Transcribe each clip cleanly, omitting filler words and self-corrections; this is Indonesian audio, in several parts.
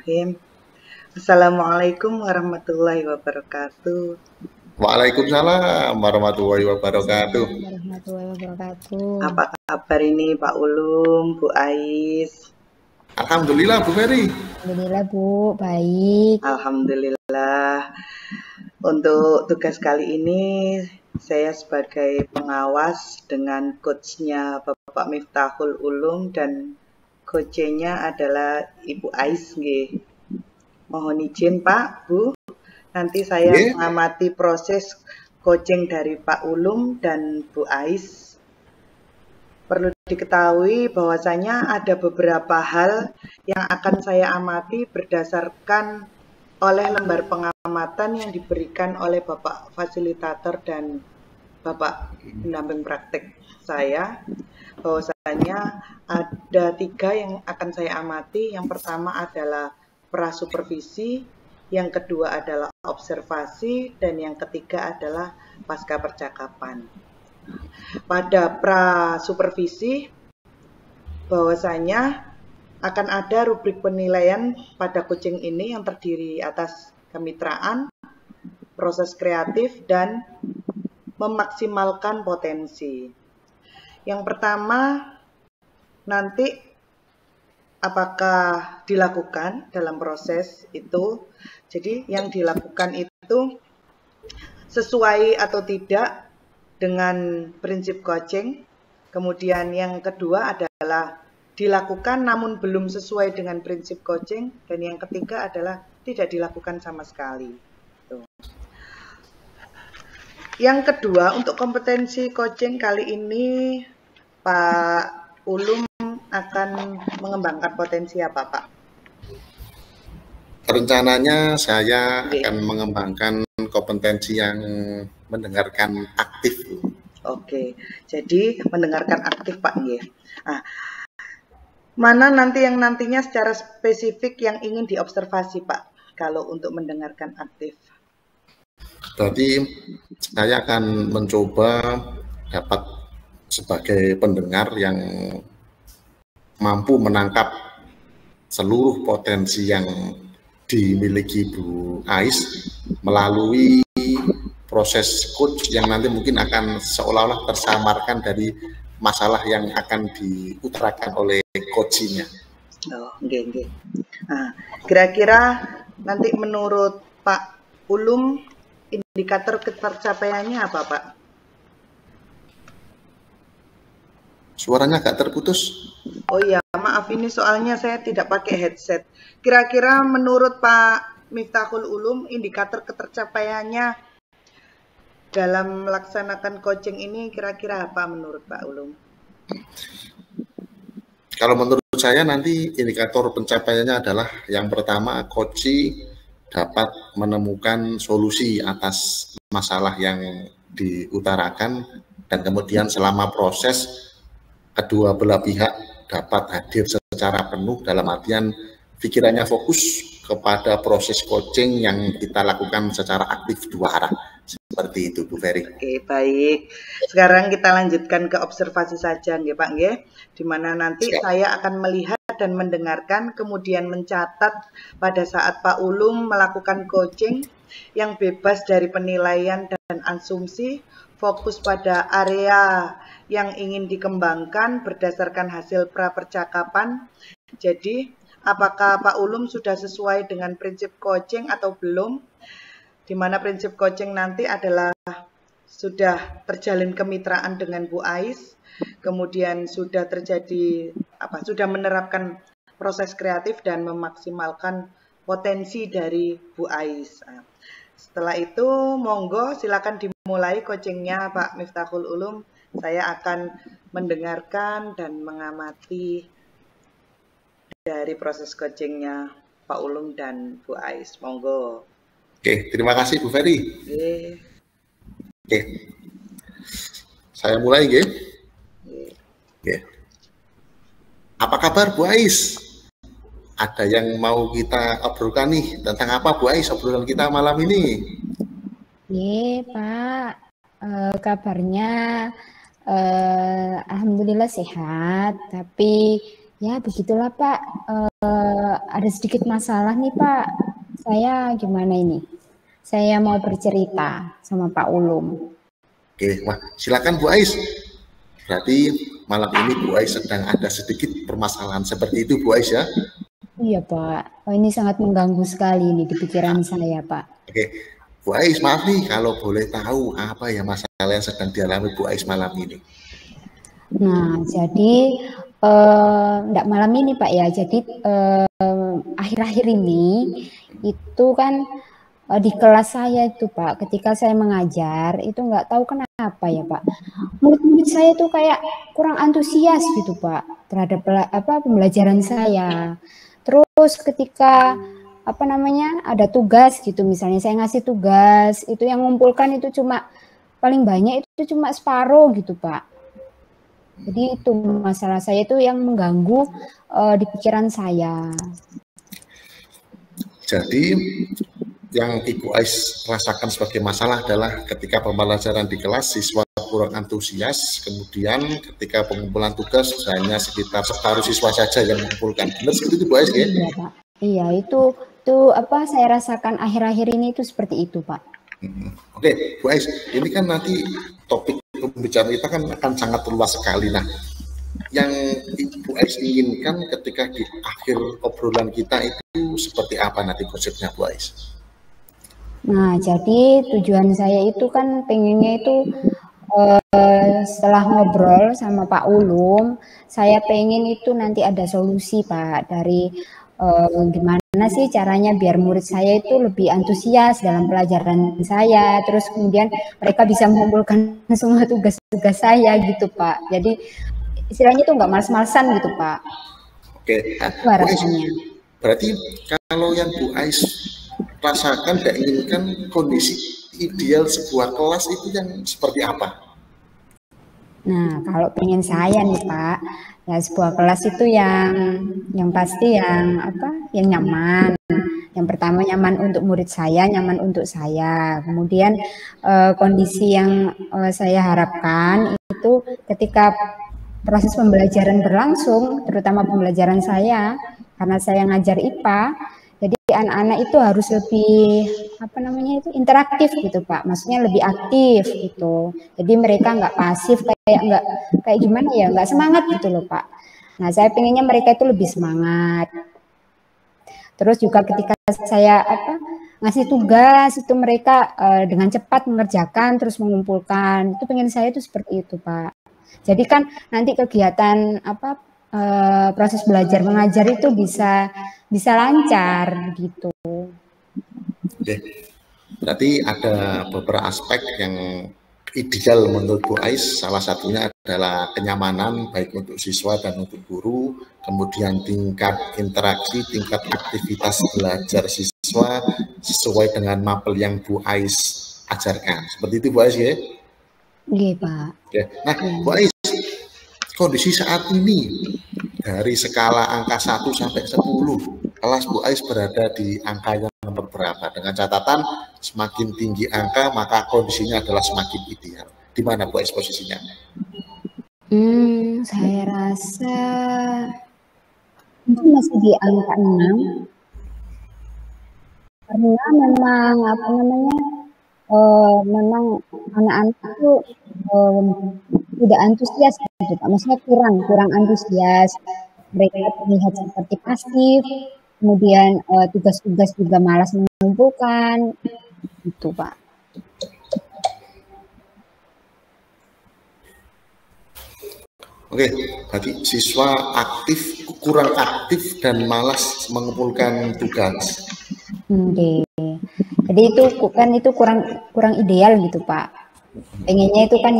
Bismillahirrahmanirrahim. Assalamualaikum warahmatullahi wabarakatuh. Waalaikumsalam warahmatullahi wabarakatuh. Warahmatullahi wabarakatuh. Apa kabar ini Pak Ulum, Bu Ais? Alhamdulillah Bu Ferry. Alhamdulillah Bu, baik. Alhamdulillah. Untuk tugas kali ini saya sebagai pengawas dengan coachnya Bapak Miftahul Ulum dan coachnya adalah Ibu Ais. Mohon izin Pak, Bu, nanti saya mengamati proses coaching dari Pak Ulum dan Bu Ais. Perlu diketahui bahwasanya ada beberapa hal yang akan saya amati berdasarkan oleh lembar pengamatan yang diberikan oleh Bapak Fasilitator dan Bapak pendamping praktek saya. Bahwasanya ada 3 yang akan saya amati. Yang pertama adalah prasupervisi, yang kedua adalah observasi, dan yang ketiga adalah pasca percakapan. Pada prasupervisi, bahwasanya akan ada rubrik penilaian pada coaching ini yang terdiri atas kemitraan, proses kreatif, dan memaksimalkan potensi. Yang pertama, nanti apakah dilakukan dalam proses itu. Jadi yang dilakukan itu sesuai atau tidak dengan prinsip coaching. Kemudian yang kedua adalah dilakukan namun belum sesuai dengan prinsip coaching. Dan yang ketiga adalah tidak dilakukan sama sekali. Yang kedua, untuk kompetensi coaching kali ini Pak Ulum akan mengembangkan potensi apa, Pak? Rencananya saya akan mengembangkan kompetensi yang mendengarkan aktif. Oke, jadi mendengarkan aktif Pak. Nah, mana nanti yang nantinya secara spesifik yang ingin diobservasi Pak, kalau untuk mendengarkan aktif? Berarti saya akan mencoba dapat sebagai pendengar yang mampu menangkap seluruh potensi yang dimiliki Bu Ais melalui proses coach yang nanti mungkin akan seolah-olah tersamarkan dari masalah yang akan diutarakan oleh coachnya. Oh, nggih. Nah, kira-kira nanti menurut Pak Ulum indikator ketercapaiannya apa, Pak? Suaranya agak terputus. Oh iya, maaf ini soalnya saya tidak pakai headset. Kira-kira menurut Pak Miftahul Ulum indikator ketercapaiannya dalam melaksanakan coaching ini kira-kira apa menurut Pak Ulum? Kalau menurut saya nanti indikator pencapaiannya adalah yang pertama coach dapat menemukan solusi atas masalah yang diutarakan dan kemudian selama proses kedua belah pihak dapat hadir secara penuh dalam artian pikirannya fokus kepada proses coaching yang kita lakukan secara aktif 2 arah. Seperti itu Bu Ferry. Oke, baik. Sekarang kita lanjutkan ke observasi saja nggih Pak nggih. Di mana nanti saya akan melihat dan mendengarkan kemudian mencatat pada saat Pak Ulum melakukan coaching yang bebas dari penilaian dan asumsi, fokus pada area yang ingin dikembangkan berdasarkan hasil pra-percakapan. Jadi, apakah Pak Ulum sudah sesuai dengan prinsip coaching atau belum? Di mana prinsip coaching nanti adalah sudah terjalin kemitraan dengan Bu Ais, kemudian sudah terjadi sudah menerapkan proses kreatif dan memaksimalkan potensi dari Bu Ais. Setelah itu, monggo silakan dimulai coachingnya Pak Miftahul Ulum. Saya akan mendengarkan dan mengamati dari proses coachingnya Pak Ulum dan Bu Ais. Monggo. Oke, terima kasih Bu Ferry. Oke. Saya mulai, nggih. Oke. Apa kabar Bu Ais? Ada yang mau kita obrolkan nih tentang apa Bu Ais obrolan kita malam ini? Pak. Kabarnya alhamdulillah sehat, tapi Ya, begitulah Pak. Ada sedikit masalah nih Pak. Saya gimana ini? Saya mau bercerita sama Pak Ulum. Oke, wah silakan Bu Ais. Berarti malam ini Bu Ais sedang ada sedikit permasalahan seperti itu Bu Ais ya? Iya Pak. Oh, ini sangat mengganggu sekali nih di pikiran saya Pak. Oke, Bu Ais maaf nih kalau boleh tahu apa ya masalah yang sedang dialami Bu Ais malam ini. Nah, jadi enggak malam ini Pak ya. Jadi akhir-akhir ini itu kan di kelas saya itu Pak, ketika saya mengajar itu nggak tahu kenapa ya Pak, murid-murid saya tuh kayak kurang antusias gitu Pak terhadap pembelajaran saya. Terus ketika ada tugas gitu, misalnya saya ngasih tugas, itu yang ngumpulkan itu cuma paling banyak itu cuma separuh gitu Pak. Jadi itu masalah saya itu yang mengganggu di pikiran saya. Jadi yang Ibu Ais rasakan sebagai masalah adalah ketika pembelajaran di kelas siswa kurang antusias, kemudian ketika pengumpulan tugas hanya sekitar separuh siswa saja yang mengumpulkan. Benar seperti itu Bu Ais ya? Iya Pak. Iya itu saya rasakan akhir-akhir ini itu seperti itu Pak. Oke, Bu Ais, ini kan nanti topik pembicaraan kita kan akan sangat luas sekali. Nah, yang Ibu Ais inginkan ketika di akhir obrolan kita itu seperti apa nanti konsepnya Bu Ais? Nah, jadi tujuan saya itu kan pengennya itu setelah ngobrol sama Pak Ulum, saya pengen itu nanti ada solusi Pak dari gimana sih caranya biar murid saya itu lebih antusias dalam pelajaran saya, terus kemudian mereka bisa mengumpulkan semua tugas-tugas saya gitu Pak. Jadi istilahnya itu nggak males-malesan gitu Pak. Oke, itu harapannya. Berarti kalau yang Bu Ais rasakan dan inginkan kondisi ideal sebuah kelas itu yang seperti apa? Nah, kalau pengen saya nih Pak, ya sebuah kelas itu yang pasti yang nyaman. Yang pertama nyaman untuk murid saya, nyaman untuk saya. Kemudian kondisi yang saya harapkan itu ketika proses pembelajaran berlangsung, terutama pembelajaran saya, karena saya ngajar IPA, jadi anak-anak itu harus lebih interaktif gitu Pak, maksudnya lebih aktif gitu. Jadi mereka nggak pasif kayak gimana ya, nggak semangat gitu loh Pak. Nah saya pengennya mereka itu lebih semangat. Terus juga ketika saya ngasih tugas itu mereka dengan cepat mengerjakan terus mengumpulkan. Itu pengen saya itu seperti itu Pak. Jadi kan nanti kegiatan proses belajar mengajar itu bisa lancar gitu. Oke. Berarti ada beberapa aspek yang ideal menurut Bu Ais. Salah satunya adalah kenyamanan baik untuk siswa dan untuk guru, kemudian tingkat interaksi, tingkat aktivitas belajar siswa sesuai dengan mapel yang Bu Ais ajarkan. Seperti itu Bu Ais ya? Iya Pak. Oke. Nah Bu Ais, kondisi saat ini dari skala angka 1 sampai 10, kelas Bu Ais berada di angka yang nomor berapa? Dengan catatan semakin tinggi angka maka kondisinya adalah semakin ideal. Di mana Bu Ais posisinya? Saya rasa mungkin masih di angka 6. Karena memang memang anak-anak itu tidak antusias gitu Pak. Maksudnya kurang antusias. Mereka terlihat seperti pasif, kemudian tugas-tugas juga malas mengumpulkan, gitu Pak. Oke, berarti siswa kurang aktif dan malas mengumpulkan tugas. Oke. Jadi itu kurang ideal gitu Pak. Pengennya itu kan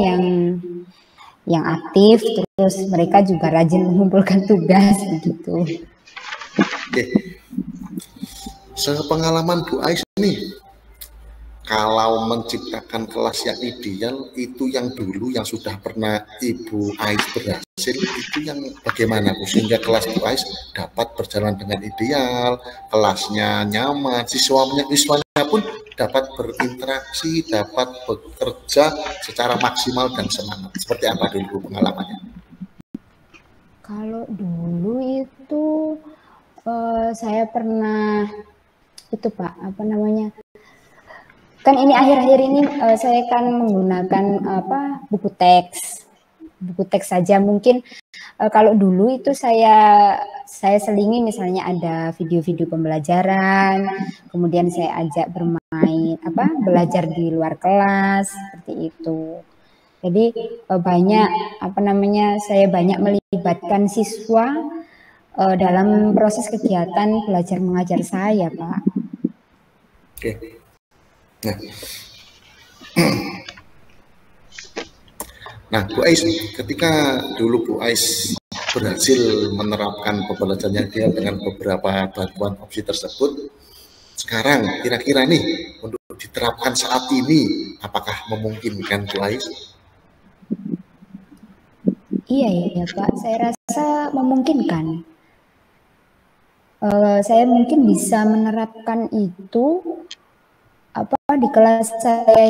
yang aktif, terus mereka juga rajin mengumpulkan tugas begitu. Oke. Sepengalaman Bu Ais nih, kalau menciptakan kelas yang ideal itu yang dulu yang sudah pernah Ibu Ais berhasil itu yang bagaimana Bu, sehingga kelas Bu Ais dapat berjalan dengan ideal, kelasnya nyaman, siswanya pun dapat berinteraksi, dapat bekerja secara maksimal dan semangat. Seperti apa dulu pengalamannya? Kalau dulu itu saya pernah itu Pak, apa namanya? Kan ini akhir-akhir ini saya kan menggunakan buku teks saja. Mungkin kalau dulu itu saya selingi misalnya ada video-video pembelajaran, kemudian saya ajak bermain belajar di luar kelas seperti itu. Jadi banyak saya banyak melibatkan siswa dalam proses kegiatan belajar mengajar saya, Pak. Oke. Nah, Bu Ais, ketika dulu Bu Ais berhasil menerapkan pembelajarannya dia dengan beberapa bantuan opsi tersebut, sekarang kira-kira nih untuk diterapkan saat ini, apakah memungkinkan Bu Ais? Iya Pak, saya rasa memungkinkan. Saya mungkin bisa menerapkan itu di kelas saya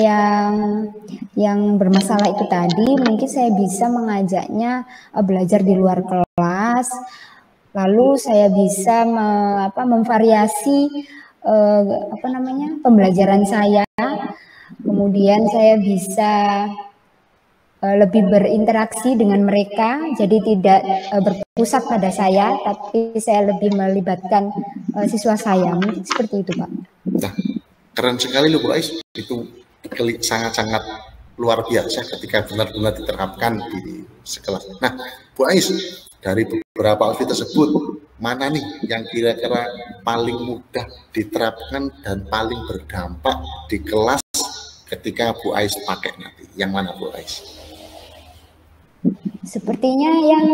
yang bermasalah itu tadi. Mungkin saya bisa mengajaknya belajar di luar kelas, lalu saya bisa memvariasi pembelajaran saya. Kemudian saya bisa lebih berinteraksi dengan mereka, jadi tidak berpusat pada saya, tapi saya lebih melibatkan siswa saya. Mungkin seperti itu, Pak. Nah, keren sekali loh Bu Ais, itu sangat-sangat luar biasa ketika benar-benar diterapkan di sekelas. Nah, Bu Ais, dari beberapa opsi tersebut, mana nih yang kira-kira paling mudah diterapkan dan paling berdampak di kelas ketika Bu Ais pakai nanti? Yang mana Bu Ais? Sepertinya yang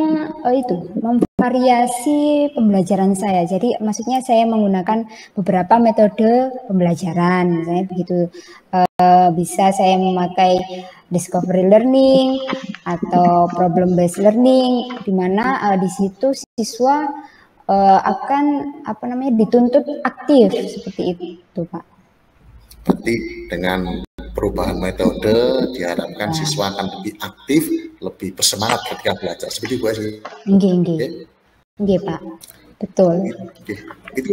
itu memvariasi pembelajaran saya. Jadi maksudnya saya menggunakan beberapa metode pembelajaran, misalnya begitu. Bisa saya memakai discovery learning atau problem based learning, di mana di situ siswa akan dituntut aktif seperti itu, Pak. Berarti dengan perubahan metode diharapkan siswa akan lebih aktif, lebih bersemangat ketika belajar. Seperti Bu Ais. Nggih, Pak. Betul. Itu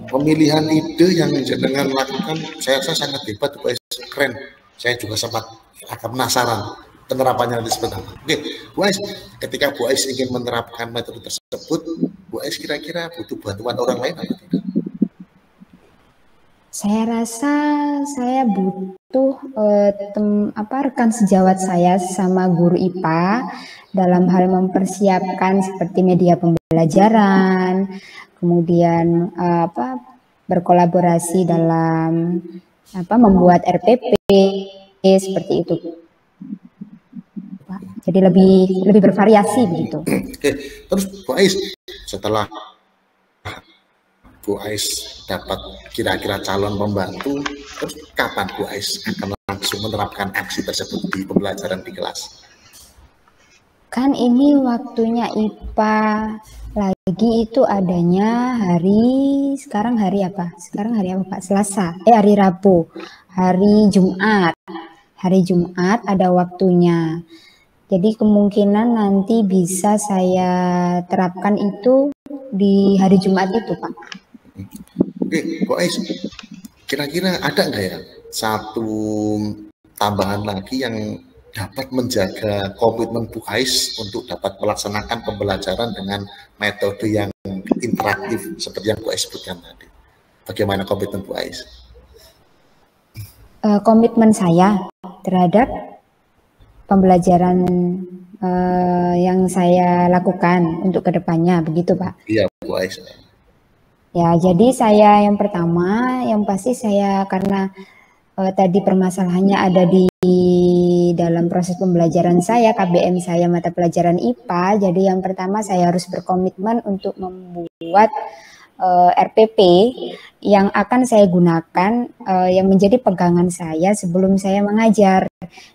pemilihan ide yang jenengan lakukan, saya rasa sangat hebat, Bu Ais. Keren. Saya juga sempat agak penasaran penerapannya nanti seperti apa. Oke, Bu Ais, ketika Bu Ais ingin menerapkan metode tersebut, Bu Ais kira-kira butuh bantuan orang lain atau tidak? Saya rasa saya butuh rekan sejawat saya sama guru IPA dalam hal mempersiapkan seperti media pembelajaran, kemudian berkolaborasi dalam membuat RPP seperti itu. Jadi lebih bervariasi begitu. Oke, terus Bu Ais, setelah Bu Ais dapat kira-kira calon pembantu, terus kapan Bu Ais akan langsung menerapkan aksi tersebut di pembelajaran di kelas? Kan ini waktunya IPA lagi itu adanya sekarang hari apa Pak? Selasa, hari Rabu, hari Jumat ada waktunya. Jadi kemungkinan nanti bisa saya terapkan itu di hari Jumat itu, Pak. Oke, Bu Ais, kira-kira ada nggak ya satu tambahan lagi yang dapat menjaga komitmen Bu Ais untuk dapat melaksanakan pembelajaran dengan metode yang interaktif seperti yang Bu Ais sebutkan tadi? Bagaimana komitmen Bu Ais? Komitmen saya terhadap pembelajaran yang saya lakukan untuk kedepannya, begitu Pak? Iya, Bu Ais. Ya, jadi saya yang pertama, yang pasti saya karena tadi permasalahannya ada di dalam proses pembelajaran saya, KBM saya mata pelajaran IPA, jadi yang pertama saya harus berkomitmen untuk membuat RPP yang akan saya gunakan, yang menjadi pegangan saya sebelum saya mengajar,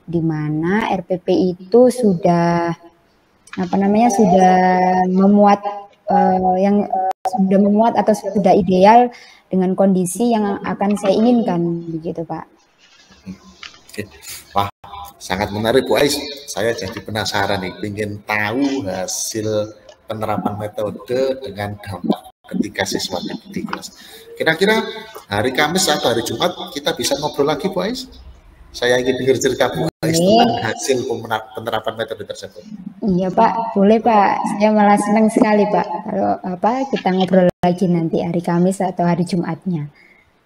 di mana RPP itu sudah memuat atau sudah ideal dengan kondisi yang akan saya inginkan, begitu Pak. Wah, sangat menarik Bu Ais. Saya jadi penasaran nih, ingin tahu hasil penerapan metode dengan dampak ketika siswa di kelas. Kira-kira hari Kamis atau hari Jumat kita bisa ngobrol lagi Bu Ais? Saya ingin dengar cerita Bu Ais tentang hasil penerapan metode tersebut. Iya Pak, boleh Pak. Saya malah senang sekali Pak. Kalau kita ngobrol lagi nanti hari Kamis atau hari Jumatnya.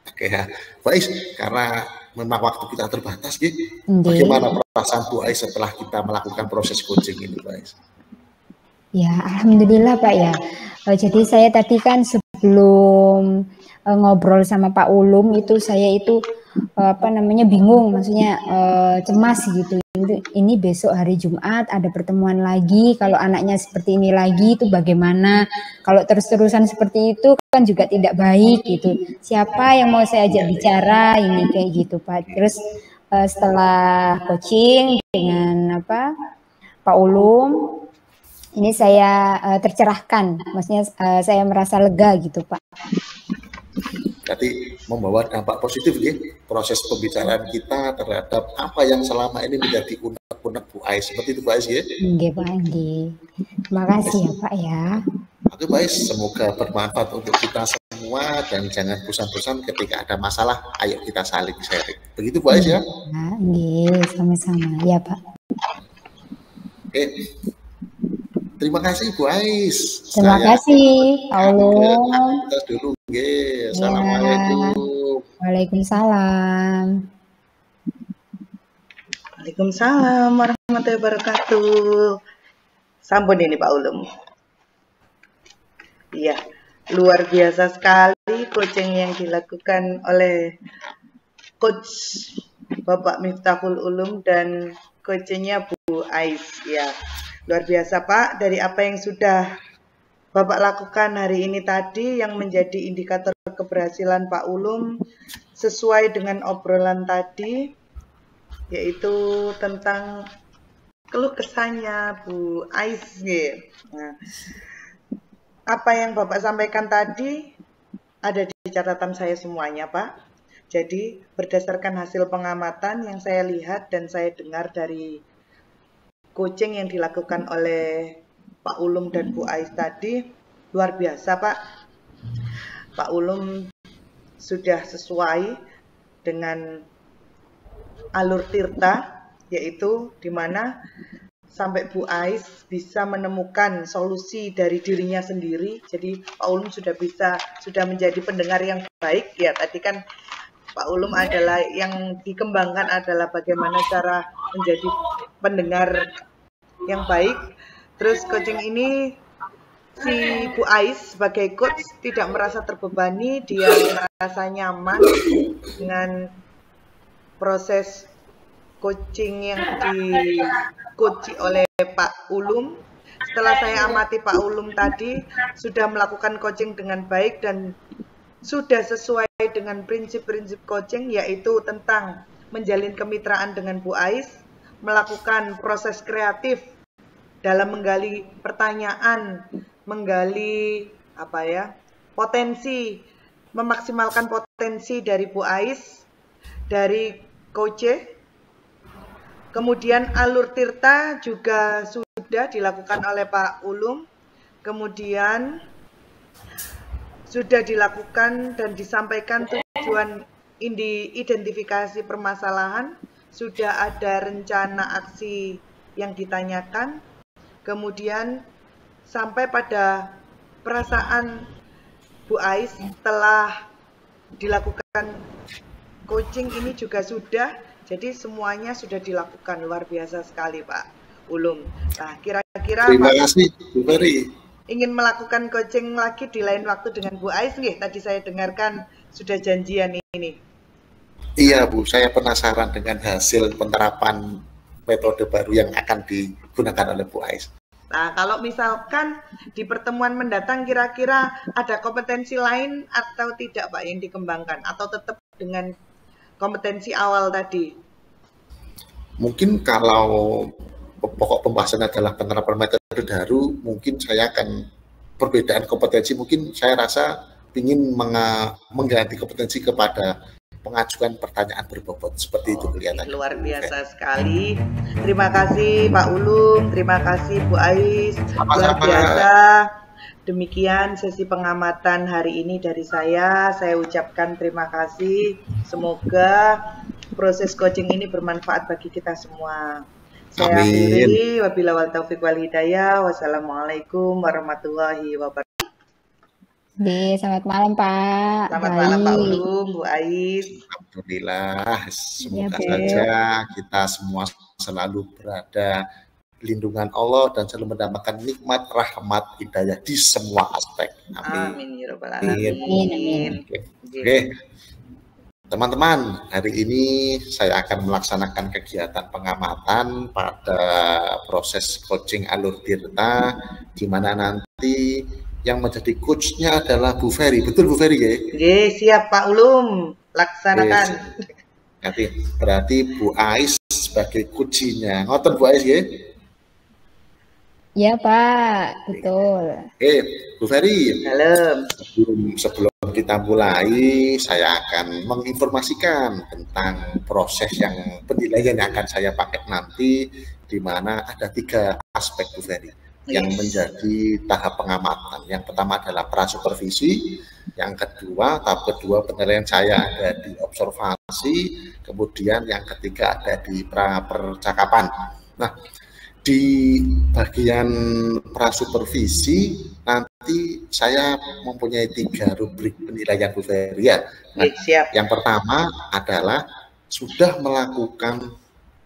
Oke ya, Bu Ais, karena memang waktu kita terbatas, gitu. Bagaimana perasaan Bu Ais setelah kita melakukan proses coaching ini, Bu Ais? Ya, alhamdulillah Pak ya. Jadi saya tadi kan sebelum ngobrol sama Pak Ulum itu saya itu bingung, maksudnya cemas gitu. Ini besok hari Jumat ada pertemuan lagi, kalau anaknya seperti ini lagi itu bagaimana? Kalau terus-terusan seperti itu kan juga tidak baik gitu. Siapa yang mau saya ajak bicara ini kayak gitu Pak. Terus setelah coaching dengan Pak Ulum, ini saya tercerahkan, maksudnya saya merasa lega gitu Pak. Berarti membawa dampak positif ya, proses pembicaraan kita terhadap apa yang selama ini menjadi unek-unek Bu Ais, seperti itu Bu Ais ya? Nggih Pak, nggih. Terima kasih ya Pak ya. Oke Bu Ais, semoga bermanfaat untuk kita semua dan jangan bosan-bosan ketika ada masalah, ayo kita saling sharing. Begitu Bu Ais ya? Nggih, sama-sama ya Pak. Oke. Terima kasih Bu Ais. Terima kasih Pak Ulum. Kita dulu. Assalamualaikum. Waalaikumsalam. Waalaikumsalam warahmatullahi wabarakatuh. Sampun ini Pak Ulum. Iya, luar biasa sekali coaching yang dilakukan oleh Coach Bapak Miftahul Ulum dan coachingnya Bu Ais. Ya, luar biasa Pak, dari apa yang sudah Bapak lakukan hari ini tadi yang menjadi indikator keberhasilan Pak Ulum sesuai dengan obrolan tadi, yaitu tentang keluh kesahnya Bu Ais. Nah, apa yang Bapak sampaikan tadi ada di catatan saya semuanya Pak. Jadi berdasarkan hasil pengamatan yang saya lihat dan saya dengar dari coaching yang dilakukan oleh Pak Ulum dan Bu Ais tadi, luar biasa Pak. Pak Ulum sudah sesuai dengan alur Tirta, yaitu di mana sampai Bu Ais bisa menemukan solusi dari dirinya sendiri. Jadi Pak Ulum sudah menjadi pendengar yang baik. Ya, tadi kan Pak Ulum adalah yang dikembangkan adalah bagaimana cara menjadi pendengar yang baik. Terus coaching ini si Bu Ais sebagai coach tidak merasa terbebani, dia merasa nyaman dengan proses coaching yang di-coach oleh Pak Ulum. Setelah saya amati Pak Ulum tadi sudah melakukan coaching dengan baik dan sudah sesuai dengan prinsip-prinsip coaching, yaitu tentang menjalin kemitraan dengan Bu Ais, melakukan proses kreatif dalam menggali pertanyaan, menggali potensi, memaksimalkan potensi dari Bu Ais, dari coach. Kemudian alur Tirta juga sudah dilakukan oleh Pak Ulum. Kemudian sudah dilakukan dan disampaikan tujuan identifikasi permasalahan, sudah ada rencana aksi yang ditanyakan. Kemudian sampai pada perasaan Bu Ais setelah dilakukan coaching ini juga sudah, jadi semuanya sudah dilakukan. Luar biasa sekali Pak Ulum. Nah, kira-kira terima kasih Bu Ferry. Ingin melakukan coaching lagi di lain waktu dengan Bu Ais nggih? Tadi saya dengarkan sudah janjian ini. Iya Bu, saya penasaran dengan hasil penerapan metode baru yang akan digunakan oleh Bu Ais. Nah, kalau misalkan di pertemuan mendatang kira-kira ada kompetensi lain atau tidak Pak yang dikembangkan, atau tetap dengan kompetensi awal tadi? Mungkin kalau pokok pembahasan adalah penerapan metode baru, mungkin saya akan perbedaan kompetensi, mungkin saya rasa ingin mengganti kompetensi kepada mengajukan pertanyaan berbobot. Seperti itu kelihatannya. Luar biasa sekali. Terima kasih Pak Ulum, terima kasih Bu Ais. Luar biasa. Demikian sesi pengamatan hari ini dari saya. Saya ucapkan terima kasih. Semoga proses coaching ini bermanfaat bagi kita semua. Saya akhiri, wabillahi wal taufiq wal hidayah. Wassalamualaikum warahmatullahi wabarakatuh. Selamat malam Pak. Selamat malam Pak Ulum, Bu Ais. Alhamdulillah, semoga saja kita semua selalu berada lindungan Allah dan selalu mendapatkan nikmat, rahmat, hidayah di semua aspek. Amin. Amin ya rabbal alamin. Oke. Teman-teman, hari ini saya akan melaksanakan kegiatan pengamatan pada proses coaching Alur Tirta, di mana nanti yang menjadi coachnya adalah Bu Ferry. Betul Bu Ferry ya? Siap Pak Ulum, laksanakan. Nanti berarti Bu Ais sebagai coachnya. Ngoten Bu Ais ya? Ya Pak, betul. Bu Ferry. Halo. Sebelum kita mulai, saya akan menginformasikan tentang proses yang penilaian yang akan saya pakai nanti, di mana ada 3 aspek Bu Ferry yang menjadi tahap pengamatan. Yang pertama adalah prasupervisi, yang kedua, tahap kedua penilaian saya ada di observasi, kemudian yang ketiga ada di percakapan. Nah, di bagian prasupervisi nanti saya mempunyai 3 rubrik penilaian Bu Ferry ya. Nah, yang pertama adalah sudah melakukan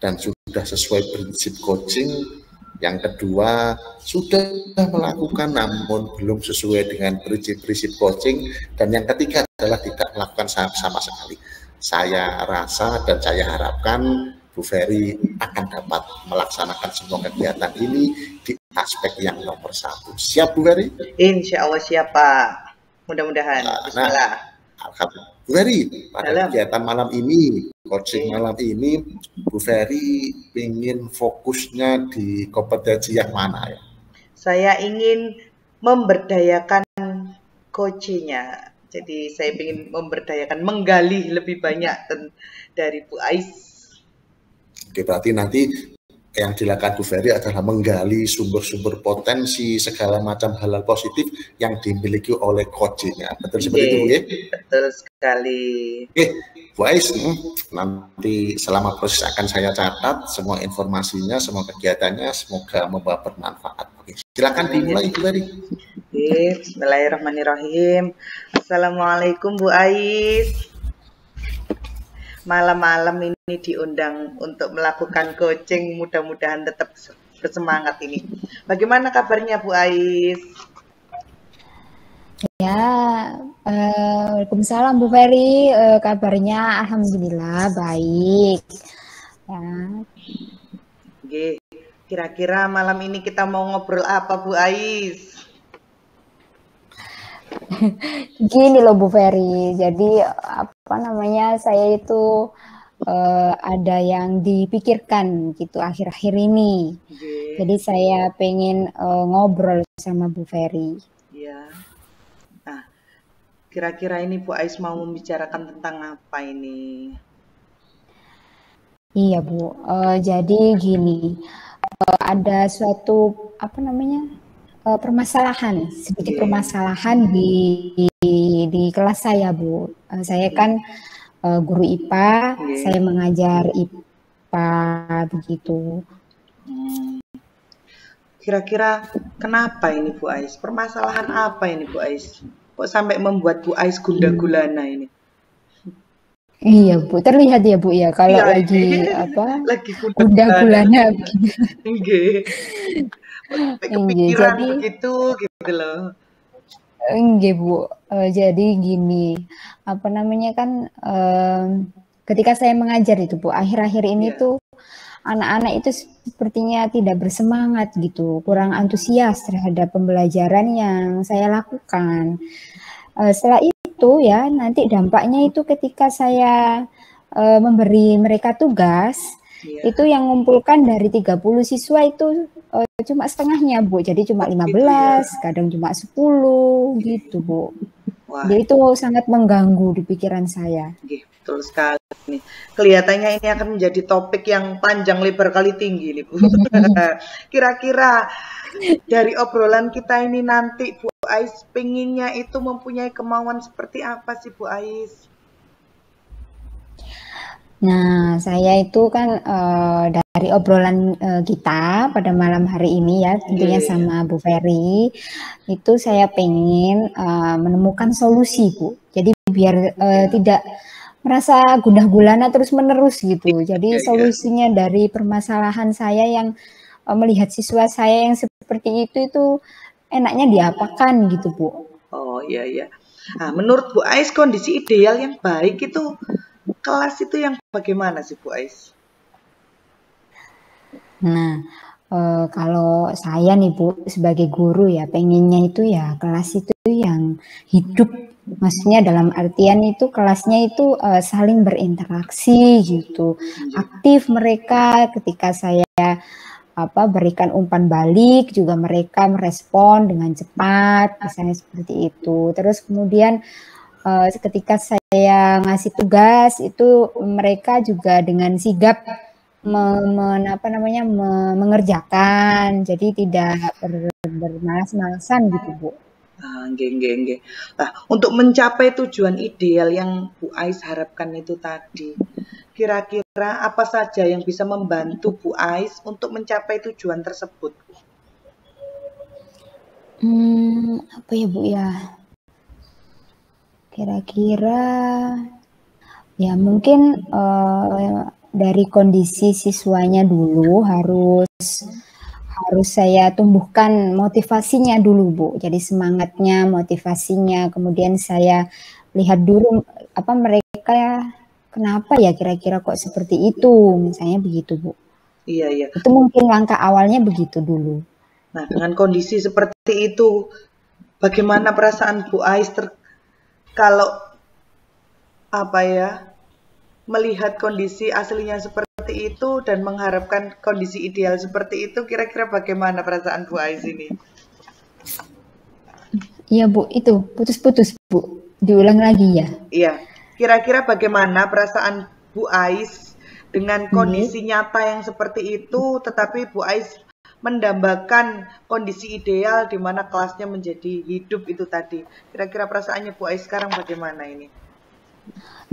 dan sudah sesuai prinsip coaching. Yang kedua, sudah melakukan namun belum sesuai dengan prinsip-prinsip coaching. Dan yang ketiga adalah tidak melakukan sama sekali. Saya rasa dan saya harapkan Bu Ferry akan dapat melaksanakan semua kegiatan ini di aspek yang nomor 1. Siap Bu Ferry? Insya Allah siap Pak. Mudah-mudahan. Bismillah. Alhamdulillah. Bu Ferry, pada kegiatan malam ini, coaching malam ini, Bu Ferry ingin fokusnya di kompetensi yang mana ya? Saya ingin memberdayakan coachingnya. Jadi saya ingin memberdayakan, menggali lebih banyak dari Bu Ais. Oke, berarti nanti yang dilakukan Bu Ferry adalah menggali sumber-sumber potensi segala macam hal-hal positif yang dimiliki oleh coachingnya. Betul seperti itu ya? Betul sekali. Oke, Bu Ais, nanti selama proses akan saya catat semua informasinya, semua kegiatannya, semoga membawa bermanfaat. Oke, silakan dimulai Bu Ferry. Bismillahirrahmanirrahim. Assalamualaikum Bu Ais. Malam-malam ini diundang untuk melakukan coaching, mudah-mudahan tetap bersemangat ini. Bagaimana kabarnya Bu Ais? Ya, Waalaikumsalam Bu Ferry, kabarnya alhamdulillah baik. Ya. Kira-kira malam ini kita mau ngobrol apa Bu Ais? Gini loh Bu Ferry, jadi apa namanya, saya itu ada yang dipikirkan gitu akhir-akhir ini. Jadi saya pengen ngobrol sama Bu Ferry. Iya. Nah, kira-kira ini Bu Ais mau membicarakan tentang apa ini? Iya Bu, jadi gini, ada suatu apa namanya, permasalahan, sedikit permasalahan di kelas saya Bu. Saya kan guru IPA, saya mengajar IPA begitu. Kira-kira kenapa ini Bu Ais? Permasalahan apa ini Bu Ais? Kok sampai membuat Bu Ais gundah-gulana ini? Iya Bu, terlihat ya Bu ya kalau lagi apa? Lagi gundah-gulana. Kepikiran jadi, begitu gitu loh. Enggak Bu, jadi gini, apa namanya kan, ketika saya mengajar itu Bu, akhir-akhir ini tuh anak-anak itu sepertinya tidak bersemangat gitu, kurang antusias terhadap pembelajaran yang saya lakukan. Setelah itu ya, nanti dampaknya itu ketika saya memberi mereka tugas, itu yang ngumpulkan dari 30 siswa itu cuma setengahnya Bu, jadi cuma 15, kadang cuma 10 gitu Bu. Wah. Jadi itu sangat mengganggu di pikiran saya. betul sekali nih. Kelihatannya ini akan menjadi topik yang panjang lebar kali tinggi nih Bu. Kira-kira dari obrolan kita ini nanti Bu Ais pengennya itu mempunyai kemauan seperti apa sih Bu Ais? Nah, saya itu kan dari obrolan kita pada malam hari ini ya, tentunya sama Bu Ferry, itu saya pengen menemukan solusi Bu. Jadi biar tidak merasa gundah gulana terus menerus gitu. Jadi solusinya dari permasalahan saya yang melihat siswa saya yang seperti itu enaknya diapakan gitu Bu. Oh iya iya. Nah, menurut Bu Ais kondisi ideal yang baik itu kelas itu yang bagaimana sih Bu Ais? Nah, kalau saya nih Bu sebagai guru ya pengennya itu ya kelas itu yang hidup, maksudnya dalam artian itu kelasnya itu saling berinteraksi gitu, aktif mereka ketika saya berikan umpan balik juga mereka merespon dengan cepat, misalnya seperti itu. Terus kemudian ketika saya ngasih tugas itu mereka juga dengan sigap mengerjakan, jadi tidak bermalas-malasan gitu Bu. Nggih. Nah, untuk mencapai tujuan ideal yang Bu Ais harapkan itu tadi, kira-kira apa saja yang bisa membantu Bu Ais untuk mencapai tujuan tersebut? Apa ya Bu ya? Kira-kira ya mungkin dari kondisi siswanya dulu harus saya tumbuhkan motivasinya dulu Bu. Jadi semangatnya, motivasinya, kemudian saya lihat dulu mereka kenapa ya kira-kira kok seperti itu, misalnya begitu Bu. Iya. Itu mungkin langkah awalnya begitu dulu. Nah, dengan kondisi seperti itu, bagaimana perasaan Bu Ais kalau melihat kondisi aslinya seperti itu dan mengharapkan kondisi ideal seperti itu, kira-kira bagaimana perasaan Bu Ais ini? Iya Bu, itu putus-putus Bu, diulang lagi ya. Iya, kira-kira bagaimana perasaan Bu Ais dengan kondisi nyata yang seperti itu, tetapi Bu Ais mendambakan kondisi ideal di mana kelasnya menjadi hidup itu tadi. Kira-kira perasaannya Bu Ais sekarang bagaimana ini?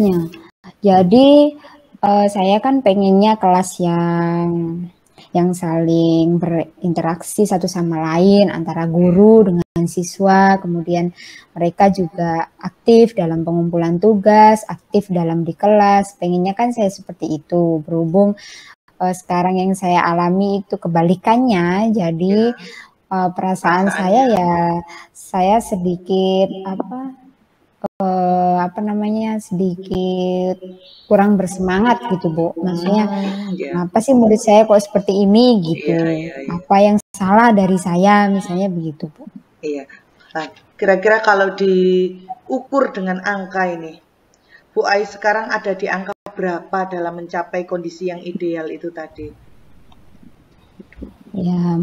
Ya, jadi saya kan pengennya kelas yang saling berinteraksi satu sama lain antara guru dengan siswa, kemudian mereka juga aktif dalam pengumpulan tugas, aktif dalam di kelas. Pengennya kan saya seperti itu, berhubung sekarang yang saya alami itu kebalikannya, jadi perasaan saya ya saya sedikit sedikit kurang bersemangat gitu Bu. Maksudnya kenapa sih murid saya kok seperti ini gitu? Apa yang salah dari saya misalnya begitu Bu? Iya. Nah, kira-kira kalau diukur dengan angka ini, Bu Ais sekarang ada di angka berapa dalam mencapai kondisi yang ideal itu tadi? Ya,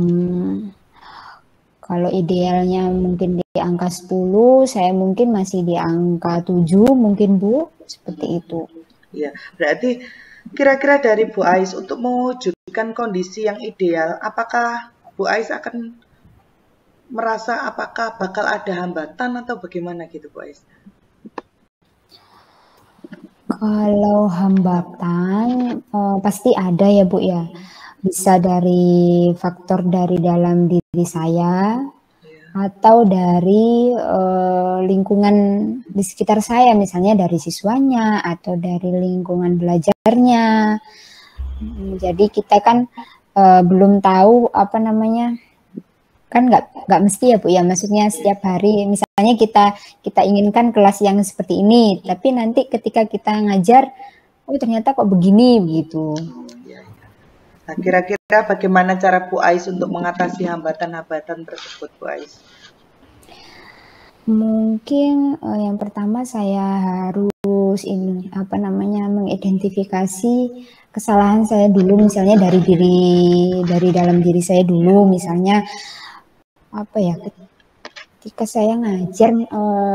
kalau idealnya mungkin di angka 10, saya mungkin masih di angka 7 mungkin Bu, seperti itu. Ya, berarti kira-kira dari Bu Ais untuk mewujudkan kondisi yang ideal, apakah Bu Ais akan merasa apakah bakal ada hambatan atau bagaimana gitu Bu Ais? Kalau hambatan pasti ada ya Bu ya. Bisa dari faktor dari dalam diri saya atau dari lingkungan di sekitar saya, misalnya dari siswanya atau dari lingkungan belajarnya. Jadi kita kan belum tahu kan nggak mesti ya Bu ya, maksudnya setiap hari misalnya kita inginkan kelas yang seperti ini, tapi nanti ketika kita ngajar, oh ternyata kok begini gitu. Nah, kira-kira bagaimana cara Bu Ais untuk mengatasi hambatan-hambatan tersebut, Bu Ais? Mungkin yang pertama saya harus mengidentifikasi kesalahan saya dulu, misalnya dari dalam diri saya dulu, misalnya ketika saya ngajar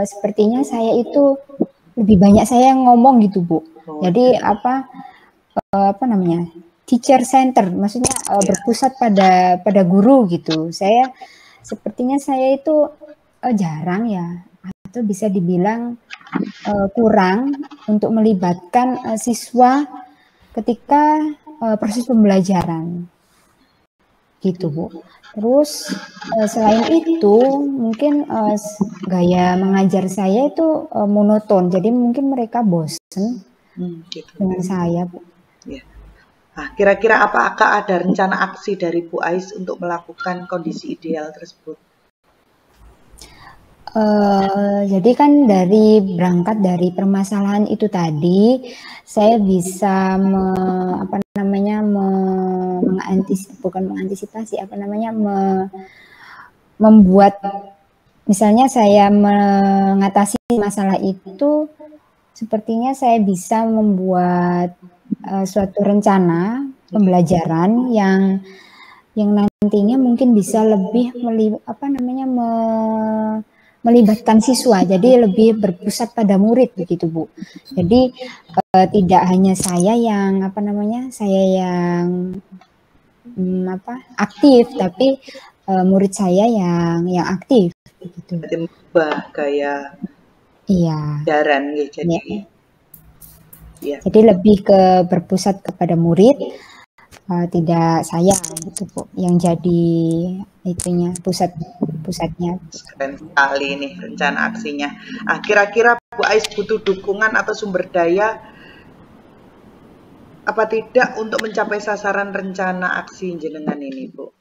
sepertinya saya itu lebih banyak saya yang ngomong gitu Bu. Jadi apa namanya, teacher center, maksudnya berpusat pada guru gitu. Sepertinya saya itu jarang ya, atau bisa dibilang kurang untuk melibatkan siswa ketika proses pembelajaran gitu Bu. Terus selain itu mungkin gaya mengajar saya itu monoton, jadi mungkin mereka bosen gitu. dengan saya Bu. Ya. Nah, kira-kira apakah ada rencana aksi dari Bu Ais untuk melakukan kondisi ideal tersebut? Jadi kan berangkat dari permasalahan itu tadi, saya bisa membuat, misalnya saya mengatasi masalah itu, sepertinya saya bisa membuat suatu rencana pembelajaran yang nantinya mungkin bisa lebih melibatkan siswa, jadi lebih berpusat pada murid begitu Bu. Jadi tidak hanya saya yang aktif, tapi murid saya yang aktif begitu. Berarti merubah gaya ajaran gitu. Jadi lebih ke berpusat kepada murid, tidak saya gitu Bu yang jadi itunya, pusatnya. Keren sekali nih rencana aksinya. Nah, kira-kira Bu Ais butuh dukungan atau sumber daya apa tidak untuk mencapai sasaran rencana aksi jenengan ini, Bu?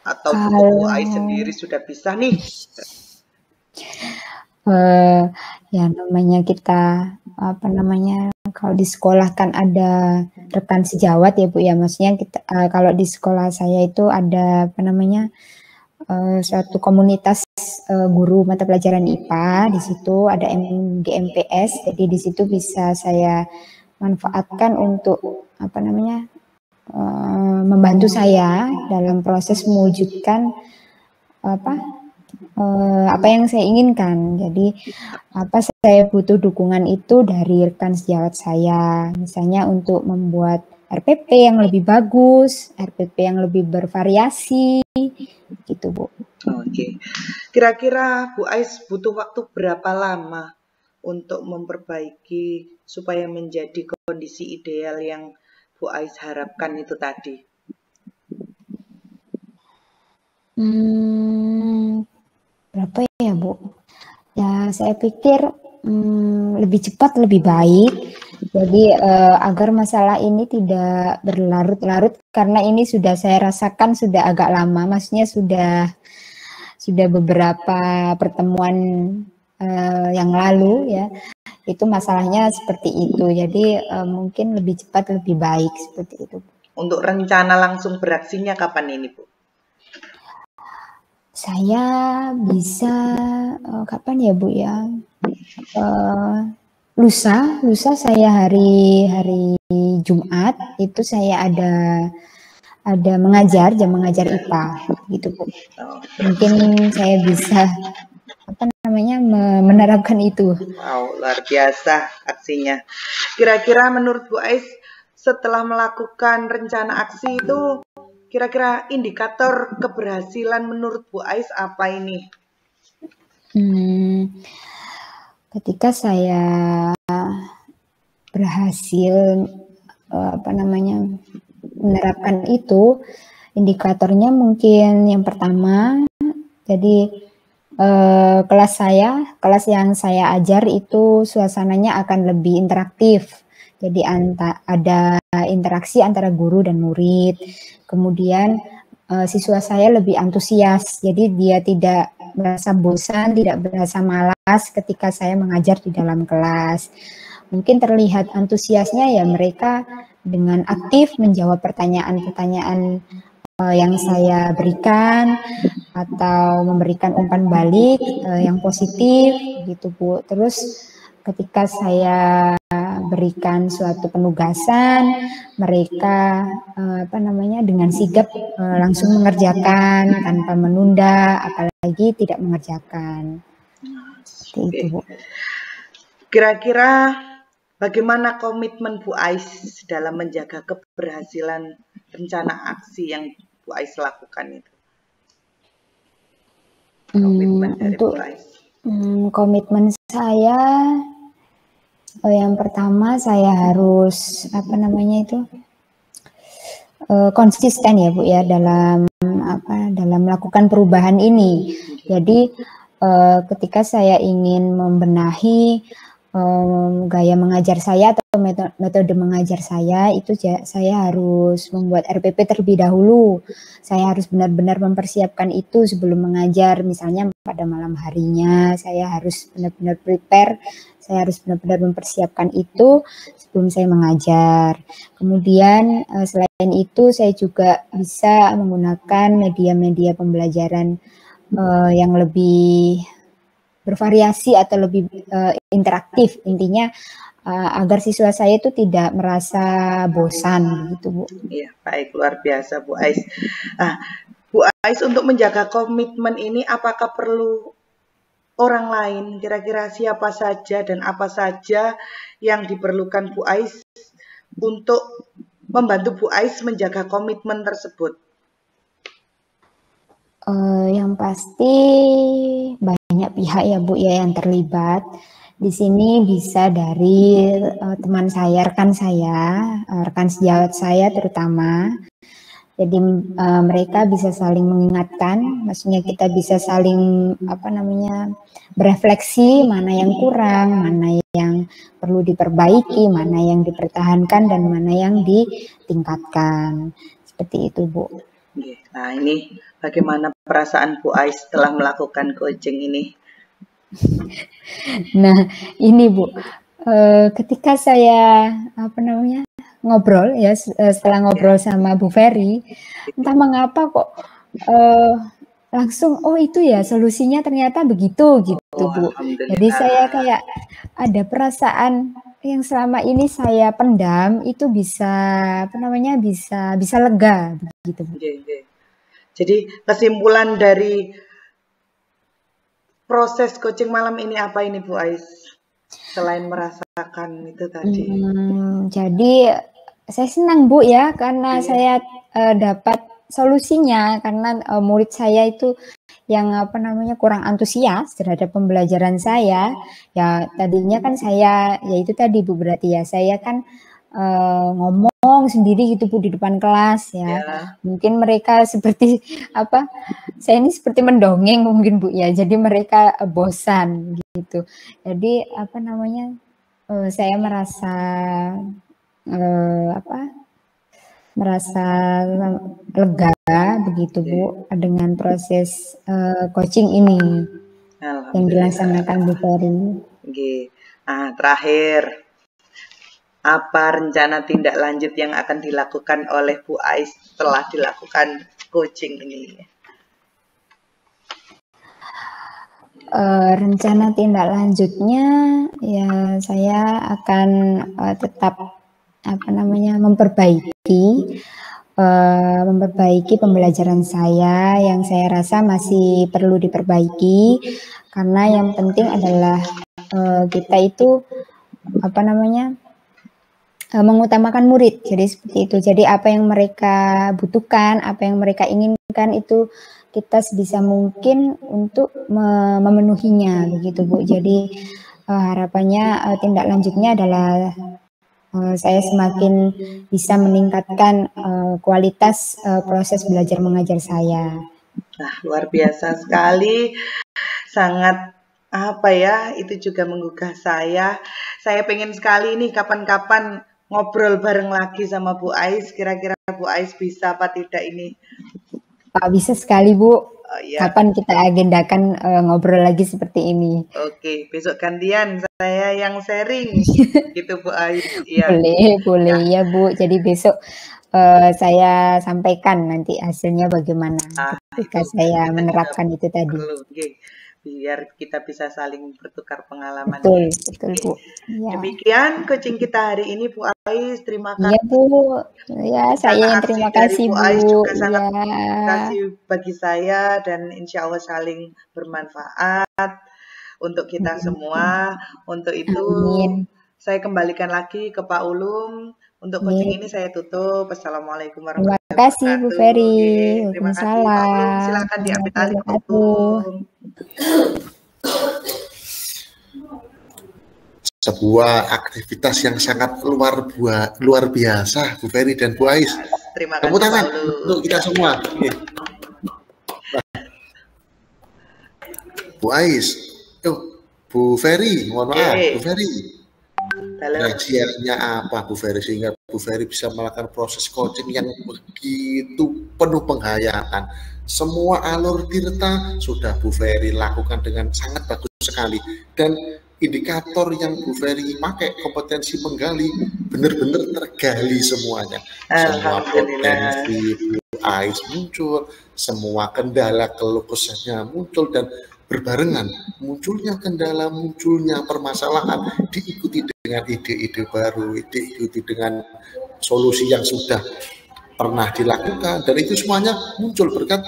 Atau Bu Ais sendiri sudah bisa nih? Ya namanya kita kalau di sekolah kan ada rekan sejawat ya Bu ya, maksudnya kita kalau di sekolah saya itu ada suatu komunitas guru mata pelajaran IPA, di situ ada GMPS, jadi di situ bisa saya manfaatkan untuk membantu saya dalam proses mewujudkan apa yang saya inginkan. Jadi saya butuh dukungan itu dari rekan sejawat saya, misalnya untuk membuat RPP yang lebih bagus, RPP yang lebih bervariasi gitu Bu. Oke. Kira-kira Bu Ais butuh waktu berapa lama untuk memperbaiki supaya menjadi kondisi ideal yang Bu Ais harapkan itu tadi? Berapa ya Bu? Ya saya pikir lebih cepat lebih baik. Jadi agar masalah ini tidak berlarut-larut, karena ini sudah saya rasakan sudah agak lama, maksudnya sudah beberapa pertemuan yang lalu ya, itu masalahnya seperti itu. Jadi mungkin lebih cepat lebih baik seperti itu. Untuk rencana langsung beraksinya kapan ini Bu? Saya bisa kapan ya Bu ya? Lusa saya hari Jumat itu saya ada mengajar, jam mengajar IPA gitu Bu. Mungkin saya bisa menerapkan itu. Wow, luar biasa aksinya. Kira-kira menurut Bu Ais setelah melakukan rencana aksi itu, kira-kira indikator keberhasilan menurut Bu Ais apa ini? Ketika saya berhasil menerapkan itu, indikatornya mungkin yang pertama, jadi kelas yang saya ajar itu suasananya akan lebih interaktif. Jadi ada interaksi antara guru dan murid. Kemudian siswa saya lebih antusias. Jadi dia tidak merasa bosan, tidak merasa malas ketika saya mengajar di dalam kelas. Mungkin terlihat antusiasnya ya mereka dengan aktif menjawab pertanyaan-pertanyaan yang saya berikan, atau memberikan umpan balik yang positif gitu Bu. Terus ketika saya berikan suatu penugasan, mereka dengan sigap langsung mengerjakan tanpa menunda, apalagi tidak mengerjakan. Seperti itu Bu. kira-kira bagaimana komitmen Bu Ais dalam menjaga keberhasilan rencana aksi yang Bu Ais lakukan itu? Komitmen dari Untuk Bu Ais. komitmen saya, yang pertama saya harus konsisten ya Bu ya dalam melakukan perubahan ini. Jadi ketika saya ingin membenahi gaya mengajar saya atau metode mengajar saya, itu saya harus membuat RPP terlebih dahulu. Saya harus benar-benar mempersiapkan itu sebelum mengajar. Misalnya pada malam harinya saya harus benar-benar prepare, saya harus benar-benar mempersiapkan itu sebelum saya mengajar. Kemudian selain itu saya juga bisa menggunakan media-media pembelajaran yang lebih bervariasi atau lebih interaktif, intinya agar siswa saya itu tidak merasa bosan gitu Bu. Iya, baik, luar biasa Bu Ais. Bu Ais, untuk menjaga komitmen ini apakah perlu orang lain? Kira-kira siapa saja dan apa saja yang diperlukan Bu Ais untuk membantu Bu Ais menjaga komitmen tersebut? Yang pasti banyak pihak ya Bu ya yang terlibat. Di sini bisa dari teman saya, rekan sejawat saya terutama. Jadi mereka bisa saling mengingatkan, maksudnya kita bisa saling berefleksi mana yang kurang, mana yang perlu diperbaiki, mana yang dipertahankan dan mana yang ditingkatkan. Seperti itu Bu. Nah, ini bagaimana perasaan Bu Ais setelah melakukan coaching ini? Nah, ini Bu, ketika saya ngobrol ya, setelah ngobrol sama Bu Ferry, entah mengapa kok langsung itu ya solusinya ternyata begitu gitu Bu. Jadi saya kayak ada perasaan yang selama ini saya pendam itu bisa bisa lega gitu Bu. Jadi kesimpulan dari proses coaching malam ini apa ini Bu Ais? Selain merasakan itu tadi. Jadi saya senang Bu ya karena saya dapat solusinya, karena murid saya itu yang kurang antusias terhadap pembelajaran saya. Ya tadinya kan saya ya itu tadi Bu, berarti ya saya kan ngomong sendiri gitu Bu di depan kelas ya. Mungkin mereka seperti saya ini seperti mendongeng mungkin Bu ya. Jadi mereka bosan gitu. Jadi saya merasa merasa lega begitu Bu dengan proses coaching ini yang dilaksanakan Bu Ferry. Terakhir, apa rencana tindak lanjut yang akan dilakukan oleh Bu Ais setelah dilakukan coaching ini? Rencana tindak lanjutnya ya saya akan tetap memperbaiki pembelajaran saya yang saya rasa masih perlu diperbaiki, karena yang penting adalah kita itu mengutamakan murid. Jadi seperti itu. Jadi apa yang mereka butuhkan, apa yang mereka inginkan itu kita sebisa mungkin untuk memenuhinya begitu Bu. Jadi harapannya tindak lanjutnya adalah saya semakin bisa meningkatkan kualitas proses belajar mengajar saya. Nah, luar biasa sekali. Sangat itu juga menggugah saya. Saya pengen sekali nih kapan-kapan ngobrol bareng lagi sama Bu Ais. Kira-kira Bu Ais bisa apa tidak ini? Bisa sekali Bu. Kapan kita agendakan ngobrol lagi seperti ini? Oke, besok gantian saya yang sharing gitu Bu Ais. Ya. Boleh ya Bu. Jadi besok saya sampaikan nanti hasilnya bagaimana ketika saya menerapkan itu tadi. Biar kita bisa saling bertukar pengalaman. Betul Bu. Ya. Demikian coaching kita hari ini Bu Ais. Terima kasih. Iya Bu. Ya, saya yang terima kasih Bu. Ais juga sangat terima kasih bagi saya dan insya Allah saling bermanfaat. untuk kita semua. Untuk itu saya kembalikan lagi ke Pak Ulum. Untuk coaching ini saya tutup. Assalamualaikum warahmatullahi wabarakatuh. Terima kasih Bu Ferry. Terima kasih Pak Ulum. Silakan diambil alih Pak Ulum. Sebuah aktivitas yang sangat luar biasa, Bu Ferry dan Bu Ais. Terima kasih Tepuk tangan Pak Ulum. untuk kita semua. Bu Ais, Bu Ferry, mohon maaf, Bu Ferry. Rahasianya apa Bu Ferry sehingga Bu Ferry bisa melakukan proses coaching yang begitu penuh penghayatan. Semua alur tirta sudah Bu Ferry lakukan dengan sangat bagus sekali, dan indikator yang Bu Ferry pakai kompetensi menggali benar-benar tergali semuanya. Semua potensi Bu Ais muncul, semua kendala keluh kesahnya muncul, dan berbarengan munculnya kendala, munculnya permasalahan diikuti dengan ide-ide baru, diikuti dengan solusi yang sudah pernah dilakukan, dan itu semuanya muncul berkat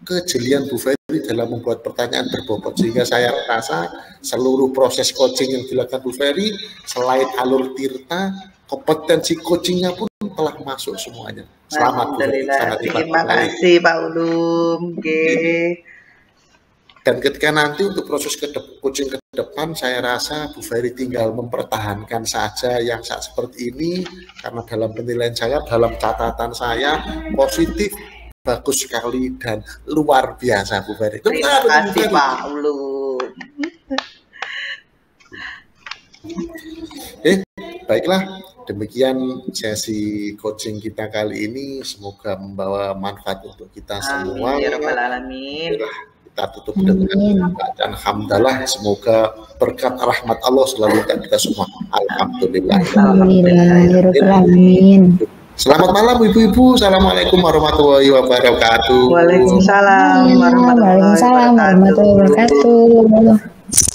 kejelian Bu Ferry dalam membuat pertanyaan berbobot, sehingga saya rasa seluruh proses coaching yang dilakukan Bu Ferry selain alur tirta, kompetensi coachingnya pun telah masuk semuanya. Selamat Bu Ferry. Terima kasih Pak Ulum. Dan ketika nanti untuk proses coaching ke depan, saya rasa Bu Ferry tinggal mempertahankan saja yang saat seperti ini, karena dalam penilaian saya, dalam catatan saya, positif, bagus sekali, dan luar biasa Bu Ferry. Terima kasih Pak Ulum. Baiklah, demikian sesi coaching kita kali ini. Semoga membawa manfaat untuk kita semua. Amin ya rabbal alamin. Kita tutup dengan bacaan hamdalah. Semoga berkat rahmat Allah selalu kita semua. Alhamdulillah. Amin. Selamat malam Ibu-ibu. Assalamualaikum warahmatullahi wabarakatuh. Waalaikumsalam warahmatullahi wabarakatuh.